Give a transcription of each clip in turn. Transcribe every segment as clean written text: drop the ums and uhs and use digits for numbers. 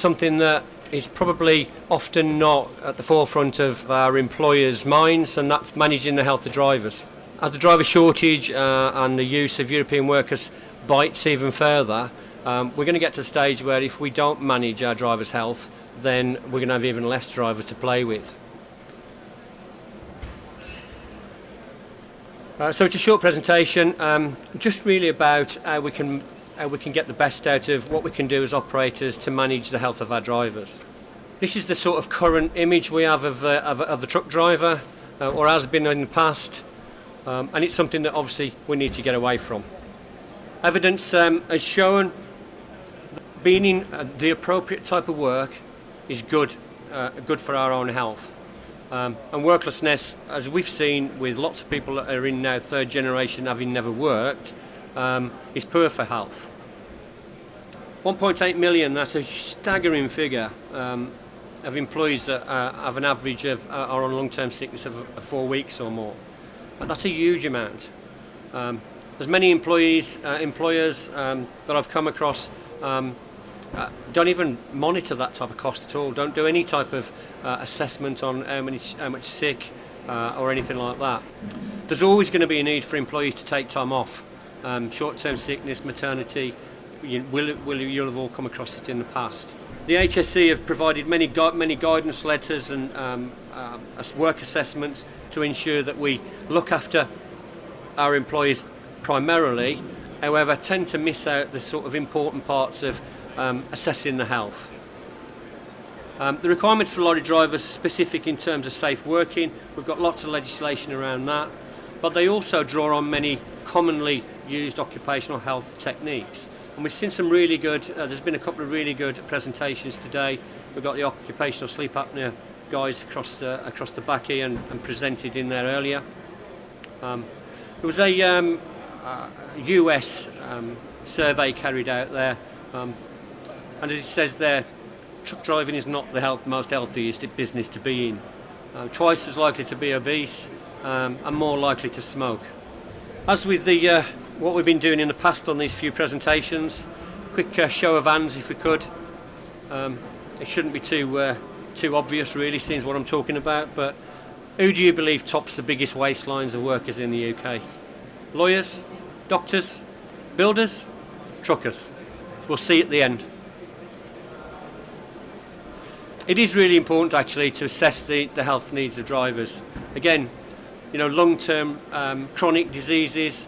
something that is probably often not at the forefront of our employers' minds, and that's managing the health of drivers. As the driver shortage and the use of European workers bites even further, we're going to get to the stage where if we don't manage our drivers' health, then we're going to have even less drivers to play with. So it's a short presentation, just really about how we can get the best out of what we can do as operators to manage the health of our drivers. This is the sort of current image we have of the truck driver, or has been in the past, and it's something that obviously we need to get away from. Evidence has shown that being in the appropriate type of work is good for our own health. And worklessness, as we've seen with lots of people that are in now third generation having never worked, is poor for health. 1.8 million, that's a staggering figure of employees that have an average of are on long-term sickness of 4 weeks or more. And that's a huge amount. There's many employers that I've come across don't even monitor that type of cost at all, don't do any type of assessment on how much sick or anything like that. There's always going to be a need for employees to take time off. Short-term sickness, maternity, you'll have all come across it in the past. The HSE have provided many guidance letters and work assessments to ensure that we look after our employees primarily, however tend to miss out the sort of important parts of assessing the health. The requirements for lorry drivers are specific in terms of safe working. We've got lots of legislation around that, but they also draw on many commonly used occupational health techniques. And we've seen some really good, there's been a couple of really good presentations today. We've got the occupational sleep apnea guys across the back here and presented in there earlier. There was a US survey carried out there, and as it says there, truck driving is not the most healthiest business to be in. Twice as likely to be obese and more likely to smoke. As with the what we've been doing in the past on these few presentations, quick show of hands if we could. It shouldn't be too obvious really, seeing what I'm talking about, but who do you believe tops the biggest waistlines of workers in the UK? Lawyers, doctors, builders, truckers? We'll see at the end. It is really important actually to assess the health needs of drivers. Again, long-term chronic diseases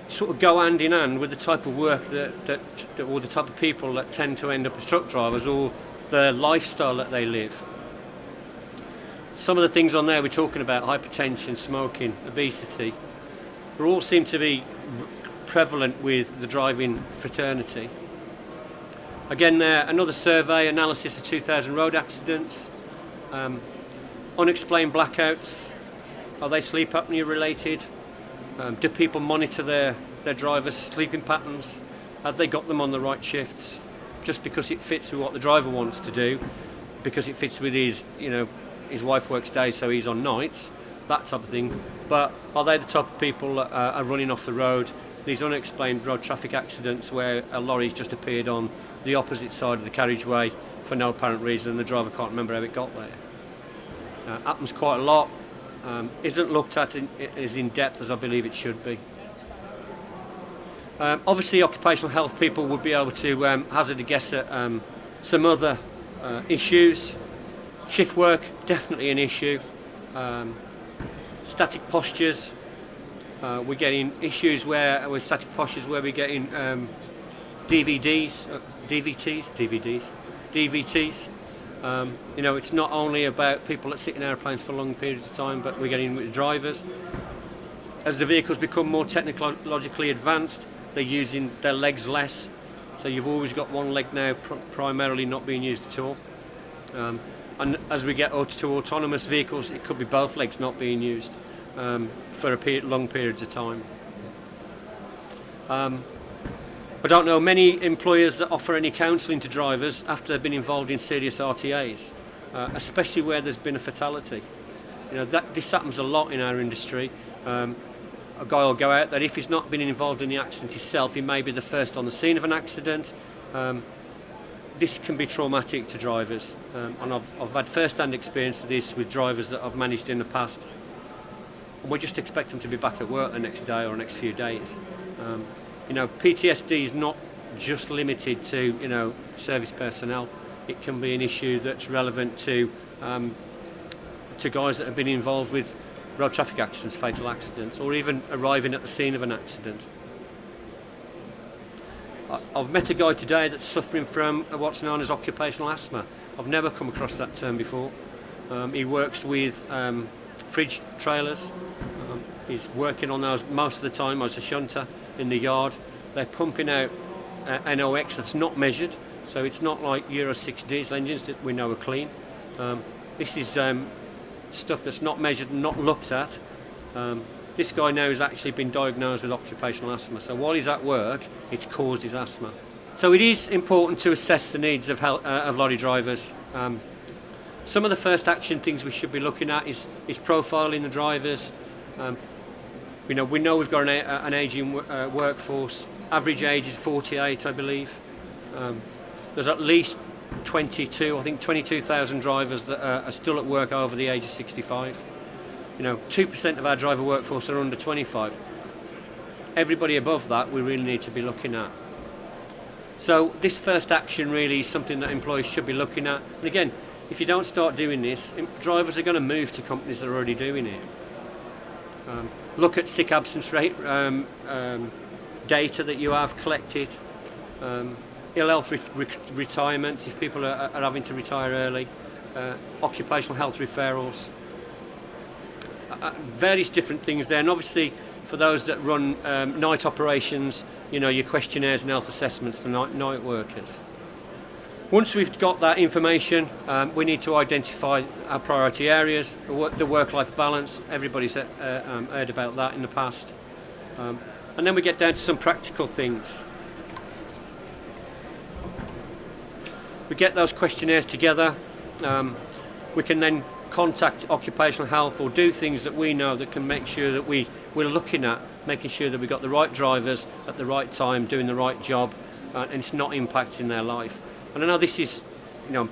sort of go hand in hand with the type of work that or the type of people that tend to end up as truck drivers, or the lifestyle that they live. Some of the things on there we're talking about, hypertension, smoking, obesity, all seem to be prevalent with the driving fraternity. Again, another survey analysis of 2,000 road accidents, unexplained blackouts. Are they sleep apnea related? Do people monitor their drivers' sleeping patterns? Have they got them on the right shifts? Just because it fits with what the driver wants to do, because it fits with his wife works days, so he's on nights, that type of thing. But are they the type of people that are running off the road? These unexplained road traffic accidents where a lorry's just appeared on the opposite side of the carriageway for no apparent reason, and the driver can't remember how it got there. Happens quite a lot. Isn't looked at as in depth as I believe it should be. Obviously, occupational health people would be able to hazard a guess at some other issues. Shift work, definitely an issue. Static postures. We're getting issues with static postures where we're getting DVTs. It's not only about people that sit in airplanes for long periods of time, but we're getting with drivers. As the vehicles become more technologically advanced, they're using their legs less. So you've always got one leg now primarily not being used at all. And as we get to autonomous vehicles, it could be both legs not being used for long periods of time. I don't know many employers that offer any counselling to drivers after they've been involved in serious RTAs, especially where there's been a fatality. This happens a lot in our industry. A guy will go out there, if he's not been involved in the accident himself, he may be the first on the scene of an accident. this can be traumatic to drivers, and I've had first-hand experience of this with drivers that I've managed in the past. And we just expect them to be back at work the next day or next few days. PTSD is not just limited to service personnel. It can be an issue that's relevant to guys that have been involved with road traffic accidents, fatal accidents, or even arriving at the scene of an accident. I've met a guy today that's suffering from what's known as occupational asthma. I've never come across that term before. He works with fridge trailers. He's working on those most of the time as a shunter in the yard. They're pumping out NOx that's not measured, so it's not like Euro 6 diesel engines that we know are clean. This is stuff that's not measured and not looked at. This guy now has actually been diagnosed with occupational asthma, so while he's at work, it's caused his asthma. So it is important to assess the needs of lorry drivers. Some of the first action things we should be looking at is profiling the drivers. We know we've got an ageing workforce. Average age is 48, I believe. There's at least 22,000 drivers that are still at work over the age of 65. 2% of our driver workforce are under 25. Everybody above that we really need to be looking at. So this first action really is something that employees should be looking at. And again, if you don't start doing this, drivers are going to move to companies that are already doing it. Look at sick absence rate data that you have collected, ill health retirements if people are having to retire early, occupational health referrals, various different things there. And obviously for those that run night operations, your questionnaires and health assessments for night workers. Once we've got that information, we need to identify our priority areas, the work-life balance. Everybody's heard about that in the past. And then we get down to some practical things. We get those questionnaires together. We can then contact occupational health or do things that we know that can make sure that we're looking at making sure that we've got the right drivers at the right time doing the right job, and it's not impacting their life. And I know this is, I'm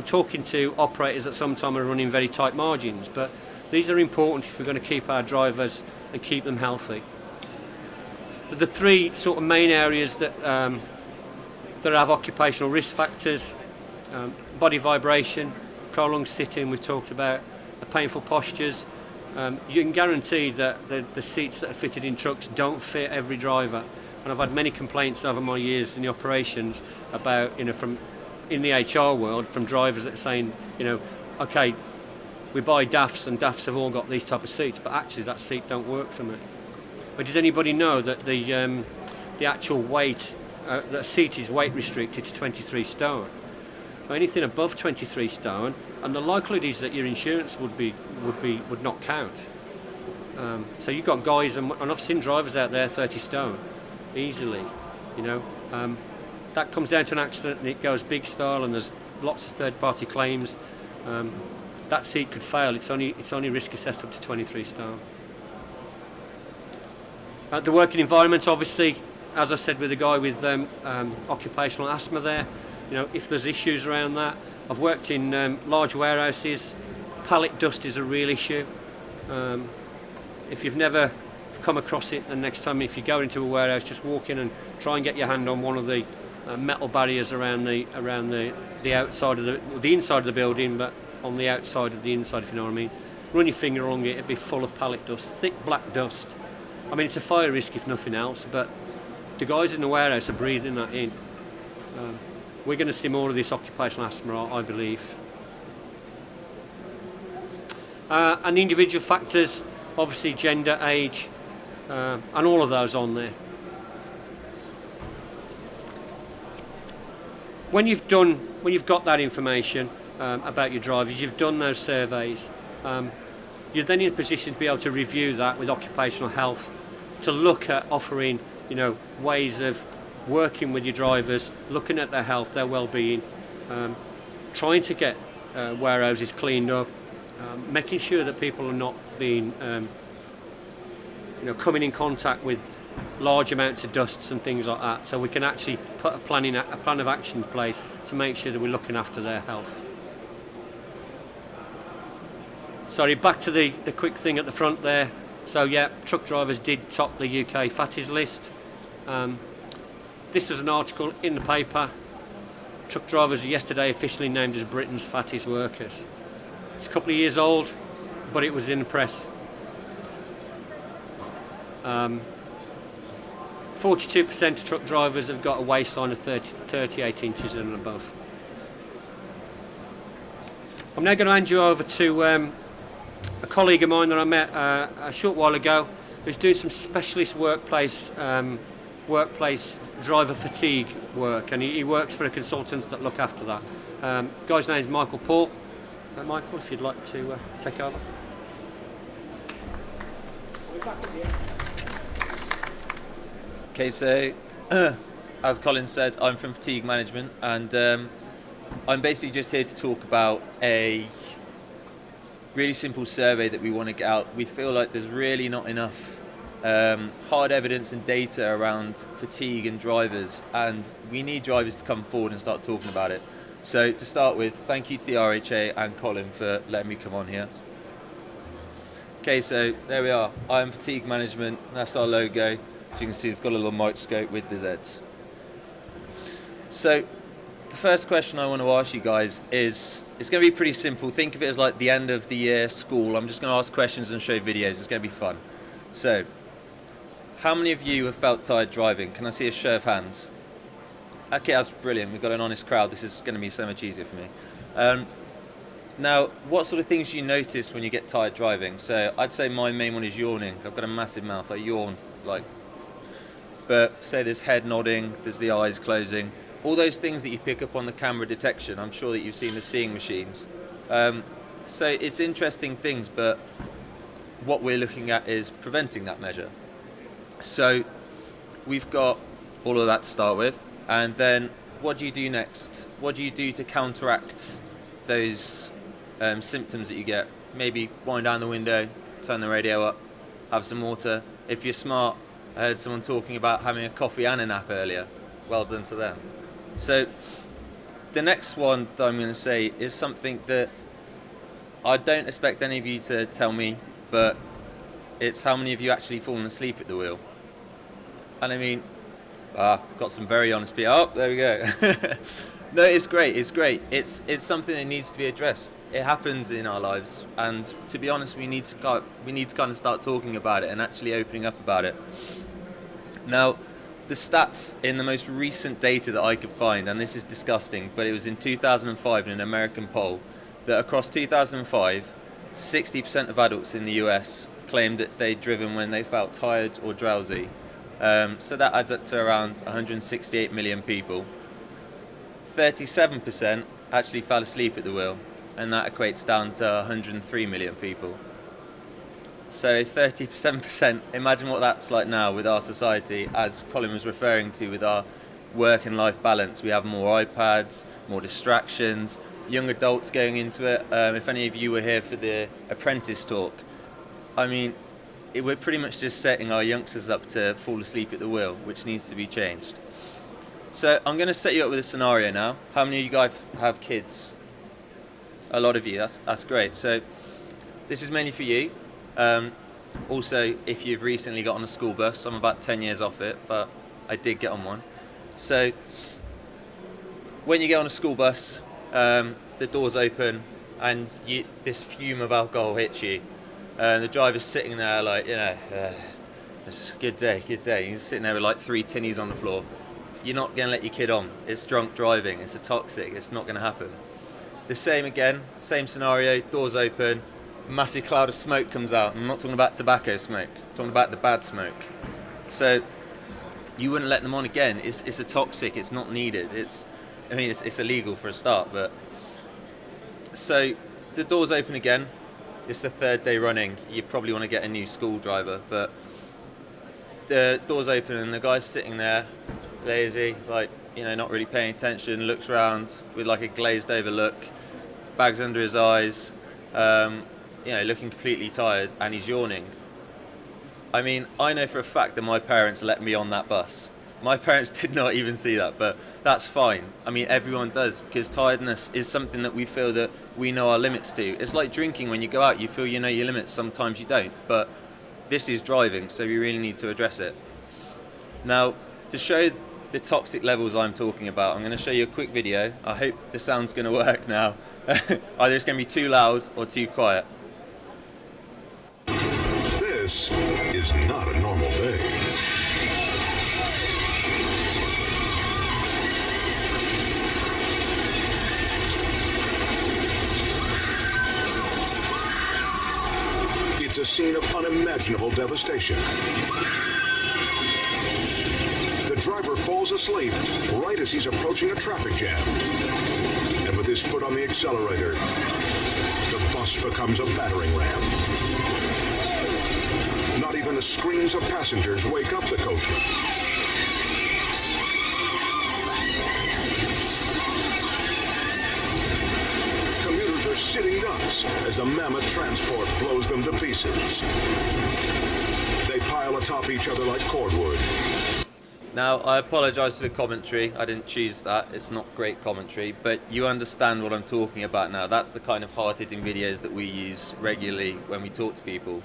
talking to operators that sometimes are running very tight margins, but these are important if we're going to keep our drivers and keep them healthy. The three sort of main areas that have occupational risk factors: body vibration, prolonged sitting, we've talked about, the painful postures. You can guarantee that the seats that are fitted in trucks don't fit every driver. And I've had many complaints over my years in the operations about, from in the HR world, from drivers that are saying, okay, we buy DAFs and DAFs have all got these type of seats, but actually that seat don't work for me. But does anybody know that the actual weight, that a seat is weight restricted to 23 stone? Anything above 23 stone, and the likelihood is that your insurance would not count. So you've got guys, and I've seen drivers out there 30 stone easily. That comes down to an accident and it goes big style, and there's lots of third-party claims. That seat could fail. It's only risk assessed up to 23 stone. The working environment, obviously, as I said with the guy with occupational asthma there, if there's issues around that. I've worked in large warehouses. Pallet dust is a real issue. If you've never come across it, the next time if you go into a warehouse, just walk in and try and get your hand on one of the metal barriers around the outside of the inside of the building, but on the outside of the inside, if you know what I mean. Run your finger along it, it'd be full of pallet dust, thick black dust. I mean, it's a fire risk if nothing else, but the guys in the warehouse are breathing that in. We're going to see more of this occupational asthma, I believe. And individual factors, obviously gender, age, and all of those on there. When you've got that information about your drivers, you've done those surveys, you're then in a position to be able to review that with occupational health, to look at offering, ways of working with your drivers, looking at their health, their well-being, trying to get warehouses cleaned up, making sure that people are not being, coming in contact with large amounts of dusts and things like that, so we can actually put a plan of action in place to make sure that we're looking after their health. Sorry, back to the quick thing at the front there. So yeah, truck drivers did top the UK fatties list. This was an article in the paper. Truck drivers were yesterday officially named as Britain's fattest workers. It's a couple of years old, but it was in the press. 42% of truck drivers have got a waistline of 38 inches and above. I'm now going to hand you over to a colleague of mine that I met a short while ago, who's doing some specialist workplace driver fatigue work, and he works for a consultant that look after that. Guy's name is Michael Paul. Michael, if you'd like to take over. Okay, so as Colin said, I'm from Fatigue Management, and I'm basically just here to talk about a really simple survey that we want to get out. We feel like there's really not enough hard evidence and data around fatigue and drivers, and we need drivers to come forward and start talking about it. So to start with, thank you to the RHA and Colin for letting me come on here. Okay, so there we are. I'm Fatigue Management, that's our logo. As you can see, it's got a little microscope with the Zs. So the first question I want to ask you guys is, it's going to be pretty simple. Think of it as like the end of the year school. I'm just going to ask questions and show videos. It's going to be fun. So, how many of you have felt tired driving? Can I see a show of hands? Okay, that's brilliant. We've got an honest crowd. This is going to be so much easier for me. Now, what sort of things do you notice when you get tired driving? So, I'd say my main one is yawning. I've got a massive mouth. I yawn, like. But say there's head nodding, there's the eyes closing. All those things that you pick up on the camera detection. I'm sure that you've seen the seeing machines. So it's interesting things, but what we're looking at is preventing that measure. So we've got all of that to start with, and then what do you do next? What do you do to counteract those symptoms that you get? Maybe wind down the window, turn the radio up, have some water. If you're smart, I heard someone talking about having a coffee and a nap earlier. Well done to them. So the next one that I'm going to say is something that I don't expect any of you to tell me, but it's how many of you actually fallen asleep at the wheel. And I mean, got some very honest people. Oh, there we go. No, it's great. It's great. It's something that needs to be addressed. It happens in our lives, and to be honest, we need to kind of start talking about it and actually opening up about it. Now, the stats in the most recent data that I could find, and this is disgusting, but it was in 2005 in an American poll, that across 2005, 60% of adults in the US claimed that they'd driven when they felt tired or drowsy. So that adds up to around 168 million people. 37% actually fell asleep at the wheel, and that equates down to 103 million people. So 37%, imagine what that's like now with our society, as Colin was referring to with our work and life balance. We have more iPads, more distractions, young adults going into it. If any of you were here for the apprentice talk, I mean, we're pretty much just setting our youngsters up to fall asleep at the wheel, which needs to be changed. So I'm going to set you up with a scenario now. How many of you guys have kids? A lot of you, that's great. So this is mainly for you. Also, if you've recently got on a school bus, I'm about 10 years off it, but I did get on one. So when you get on a school bus, the doors open and this fume of alcohol hits you. The driver's sitting there like, it's a good day, good day. You're sitting there with like 3 tinnies on the floor. You're not going to let your kid on. It's drunk driving, it's a toxic, it's not going to happen. The same again, same scenario, doors open, massive cloud of smoke comes out. I'm not talking about tobacco smoke, I'm talking about the bad smoke. So you wouldn't let them on again. It's a toxic, it's not needed. It's illegal for a start, but so the doors open again. It's the 3rd day running. You probably want to get a new school driver, but the doors open and the guy's sitting there, lazy, like, not really paying attention, looks around with like a glazed over look, bags under his eyes, looking completely tired, and he's yawning. I mean, I know for a fact that my parents let me on that bus. My parents did not even see that, but that's fine. I mean, everyone does, because tiredness is something that we feel that we know our limits to. It's like drinking. When you go out, you feel you know your limits. Sometimes you don't, but this is driving, so we really need to address it. Now, to show the toxic levels I'm talking about, I'm going to show you a quick video. I hope the sound's going to work now. Either it's going to be too loud or too quiet. This is not a normal day. It's a scene of unimaginable devastation. The driver falls asleep right as he's approaching a traffic jam. And with his foot on the accelerator, the bus becomes a battering ram. Not even the screams of passengers wake up the coachman. Commuters are sitting ducks as the mammoth transport blows them to pieces. They pile atop each other like cordwood. Now, I apologise for the commentary. I didn't choose that. It's not great commentary, but you understand what I'm talking about now. That's the kind of hard-hitting videos that we use regularly when we talk to people.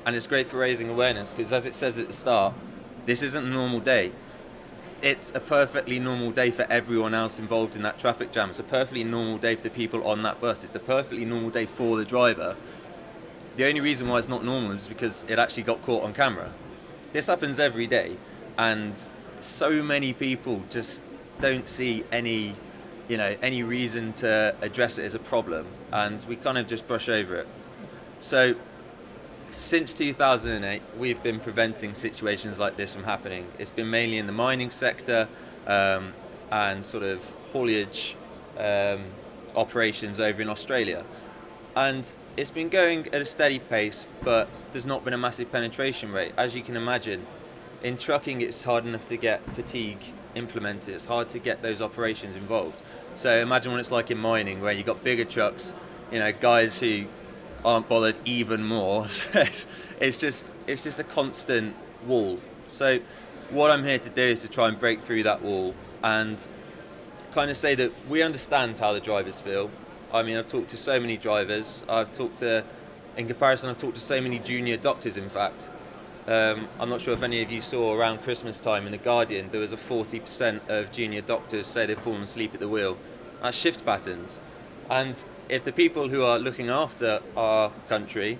And it's great for raising awareness, because as it says at the start, this isn't a normal day. It's a perfectly normal day for everyone else involved in that traffic jam. It's a perfectly normal day for the people on that bus. It's a perfectly normal day for the driver. The only reason why it's not normal is because it actually got caught on camera. This happens every day, and so many people just don't see any reason to address it as a problem, and we kind of just brush over it. So since 2008, we've been preventing situations like this from happening. It's been mainly in the mining sector and sort of haulage operations over in Australia. And it's been going at a steady pace, but there's not been a massive penetration rate. As you can imagine, in trucking, it's hard enough to get fatigue implemented. It's hard to get those operations involved. So imagine what it's like in mining, where you've got bigger trucks, guys who aren't bothered even more. it's just a constant wall. So what I'm here to do is to try and break through that wall and kind of say that we understand how the drivers feel. I mean, I've talked to so many drivers. In comparison, I've talked to so many junior doctors, in fact. I'm not sure if any of you saw around Christmas time in The Guardian, there was a 40% of junior doctors say they've fallen asleep at the wheel. That's shift patterns. And if the people who are looking after our country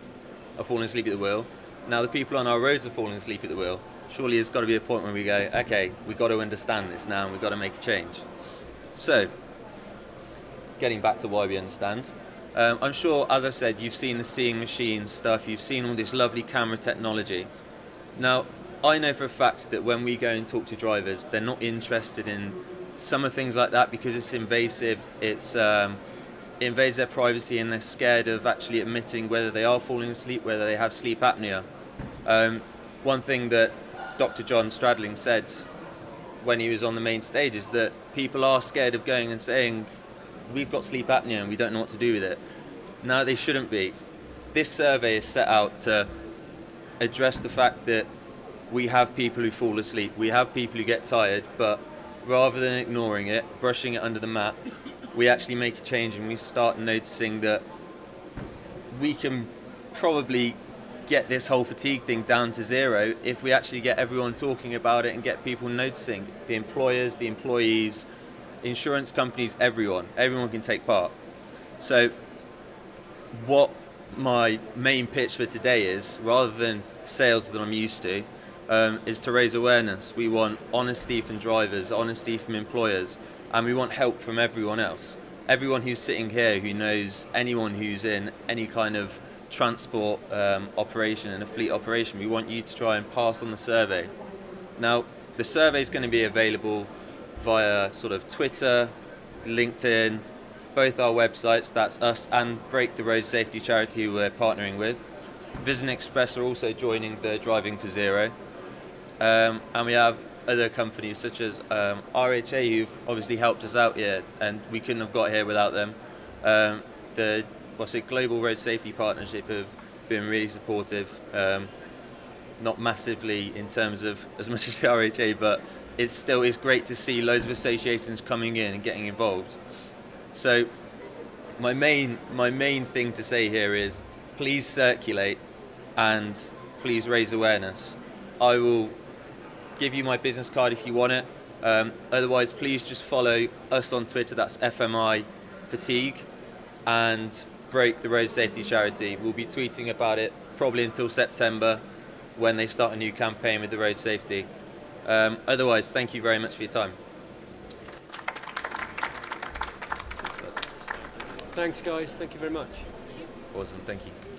are falling asleep at the wheel, now the people on our roads are falling asleep at the wheel, surely there's got to be a point where we go, okay, we've got to understand this now and we've got to make a change. So, getting back to why we understand, I'm sure, as I've said, you've seen the seeing machines stuff, you've seen all this lovely camera technology. Now, I know for a fact that when we go and talk to drivers, they're not interested in some of things like that because it's invasive, it invades their privacy, and they're scared of actually admitting whether they are falling asleep, whether they have sleep apnea. One thing that Dr. John Stradling said when he was on the main stage is that people are scared of going and saying, we've got sleep apnea and we don't know what to do with it. No, they shouldn't be. This survey is set out to address the fact that we have people who fall asleep, we have people who get tired, but rather than ignoring it, brushing it under the mat, we actually make a change and we start noticing that we can probably get this whole fatigue thing down to zero if we actually get everyone talking about it and get people noticing. The employers, the employees, insurance companies, everyone can take part. So what my main pitch for today is, rather than sales that I'm used to, is to raise awareness. We want honesty from drivers, honesty from employers, and we want help from everyone else. Everyone who's sitting here who knows anyone who's in any kind of transport operation and a fleet operation, we want you to try and pass on the survey. Now, the survey is going to be available via sort of Twitter, LinkedIn, both our websites, that's us and Break the Road Safety charity we're partnering with. Vision Express are also joining the Driving for Zero. And we have other companies such as RHA who've obviously helped us out here, and we couldn't have got here without them. The Global Road Safety Partnership have been really supportive. not massively in terms of as much as the RHA, but it still is great to see loads of associations coming in and getting involved. So my main thing to say here is please circulate and please raise awareness. I will give you my business card if you want it. Otherwise, please just follow us on Twitter, that's FMI Fatigue, and Break the Road Safety Charity. We'll be tweeting about it probably until September when they start a new campaign with the road safety. Otherwise, thank you very much for your time. Thanks, guys. Thank you very much. Awesome, thank you.